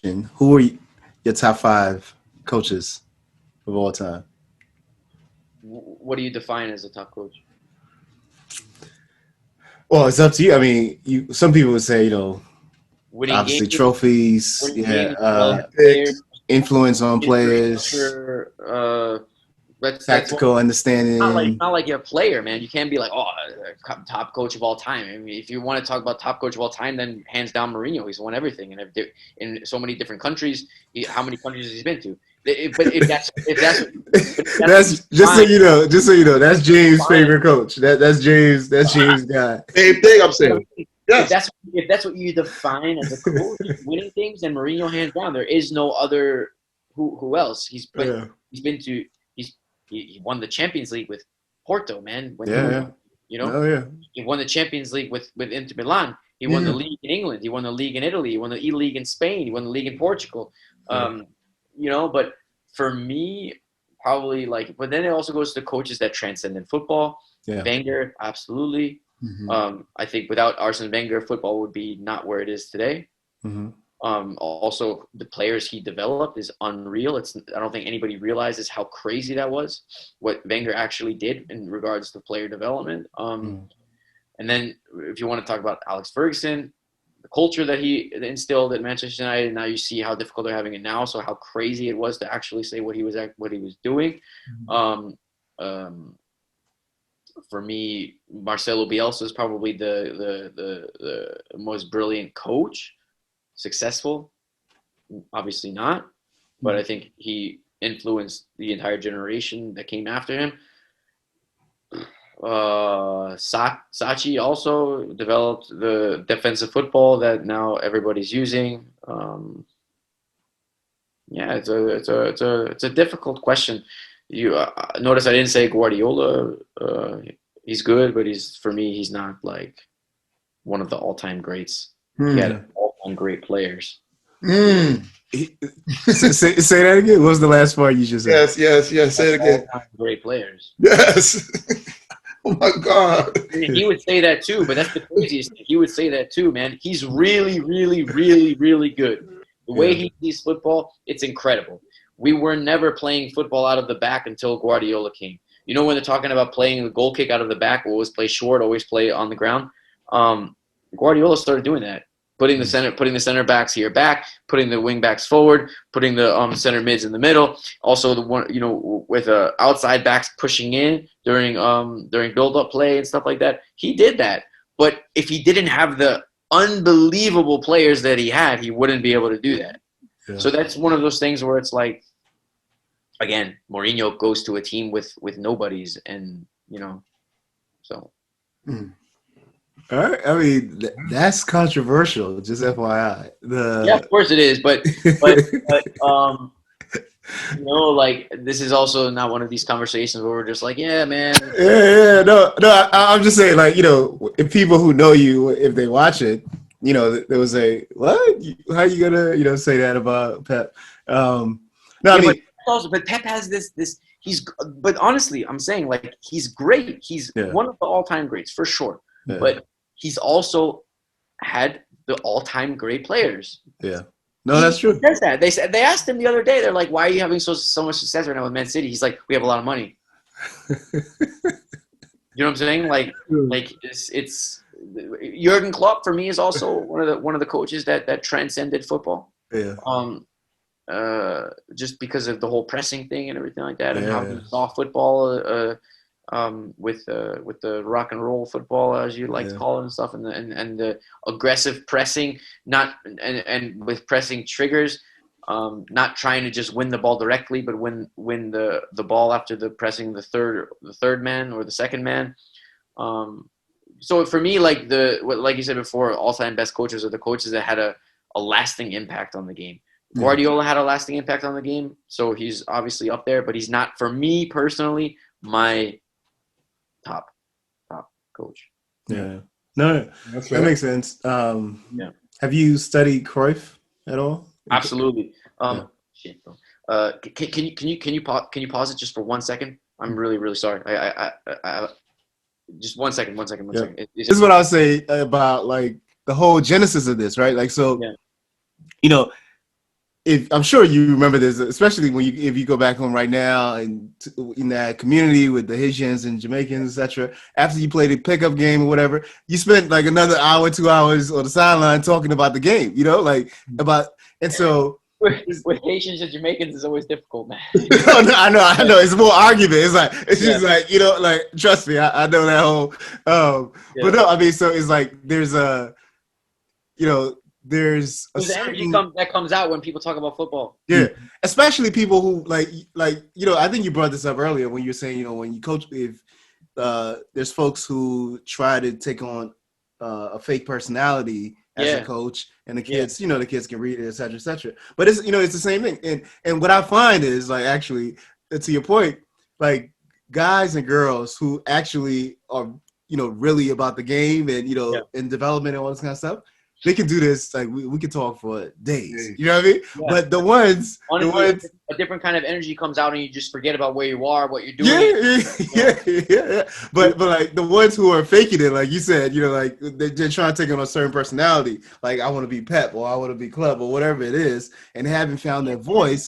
who are your top 5 coaches of all time? What do you define as a top coach? Well, it's up to you. I mean, some people would say, Winning obviously games, trophies, winning yeah, games, developing players, Picks. influence on players, infrastructure. That's tactical understanding. not like you're a player, man. You can't be like, oh, top coach of all time. I mean, if you want to talk about top coach of all time, then hands down Mourinho. He's won everything in so many different countries. How many countries has he been to? But That's just so you know, that's James' favorite coach. That's James' guy. Same thing I'm saying. Yes. If that's what you define as a coach, winning things, then Mourinho hands down. There is no other. Who else? He's been to. He won the Champions League with Porto, man. He won the Champions League with Inter Milan. He won the league in England. He won the league in Italy. He won the league in Spain. He won the league in Portugal. But for me, probably but then it also goes to coaches that transcended football. Yeah. Wenger, absolutely. Mm-hmm. I think without Arsene Wenger, football would be not where it is today. Mm-hmm. Also, the players he developed is unreal. I don't think anybody realizes how crazy that was, what Wenger actually did in regards to player development. And then if you want to talk about Alex Ferguson, the culture that he instilled at Manchester United, now you see how difficult they're having it now. So how crazy it was to actually say what he was doing. For me, Marcelo Bielsa is probably the most brilliant coach. Successful, obviously not, but I think he influenced the entire generation that came after him. Sachi also developed the defensive football that now everybody's using. It's a difficult question. You notice I didn't say Guardiola. He's good, but for me he's not like one of the all-time greats. He had all-time great players. Say that again. What was the last part you just said? Yes. Say it again. All-time great players. Yes. Oh my God. He would say that too, but that's the craziest thing. He would say that too, man. He's really, really, really, really good. The way he sees football, it's incredible. We were never playing football out of the back until Guardiola came. You know when they're talking about playing the goal kick out of the back, always play short, always play on the ground. Guardiola started doing that, putting the center backs here back, putting the wing backs forward, putting the center mids in the middle. Also the one with outside backs pushing in during build up play and stuff like that. He did that, but if he didn't have the unbelievable players that he had, he wouldn't be able to do that. Yeah. So that's one of those things where it's like, again, Mourinho goes to a team with nobodies, and so. All right. I mean, that's controversial. Just FYI. Yeah, of course it is, but this is also not one of these conversations where we're just like, yeah, man. Yeah. No. I'm just saying, if people who know you, if they watch it, they would say, "What? How you gonna, say that about Pep?" But Pep has this. But honestly, I'm saying he's great. He's one of the all-time greats for sure. Yeah. But he's also had the all-time great players. Yeah. No, that's true. He says that. They asked him the other day. They're like, "Why are you having so much success right now with Man City?" He's like, "We have a lot of money." You know what I'm saying? It's Jurgen Klopp for me is also one of the coaches that transcended football. Yeah. Just because of the whole pressing thing and everything like that, and how he saw football with the rock and roll football, as you like to call it, and stuff, and the aggressive pressing, and with pressing triggers, not trying to just win the ball directly, but win the ball after the pressing the third man or the second man. So for me, like you said before, all-time best coaches are the coaches that had a lasting impact on the game. Guardiola had a lasting impact on the game, so he's obviously up there, but he's not, for me personally, my top coach. Yeah. No, that makes sense. Have you studied Cruyff at all? Absolutely. Shit, bro. Can you pause it just for 1 second? I'm really, really sorry. I just 1 second. This is what I'll say about the whole genesis of this, right? if I'm sure you remember this, especially when if you go back home right now and in that community with the Haitians and Jamaicans, etc. After you played a pickup game or whatever, you spent like another hour, 2 hours on the sideline talking about the game. Like about and so. With Haitians and Jamaicans is always difficult, man. I know. It's more argument. It's just like like trust me, I know that whole. But no, I mean, so it's like there's there's a the energy that comes out when people talk about football. Yeah, especially people who like I think you brought this up earlier when you were saying when you coach, if there's folks who try to take on a fake personality as a coach, and the kids the kids can read it, etc., etc. But it's it's the same thing, and what I find is like actually to your point, like guys and girls who actually are really about the game and and development and all this kind of stuff. They can do this. Like we could talk for days. You know what I mean? Yeah. But the ones, a different kind of energy comes out, and you just forget about where you are, what you're doing. Yeah. But like the ones who are faking it, like you said, like they're trying to take on a certain personality. Like I want to be Pep, or I want to be Club, or whatever it is, and haven't found their voice.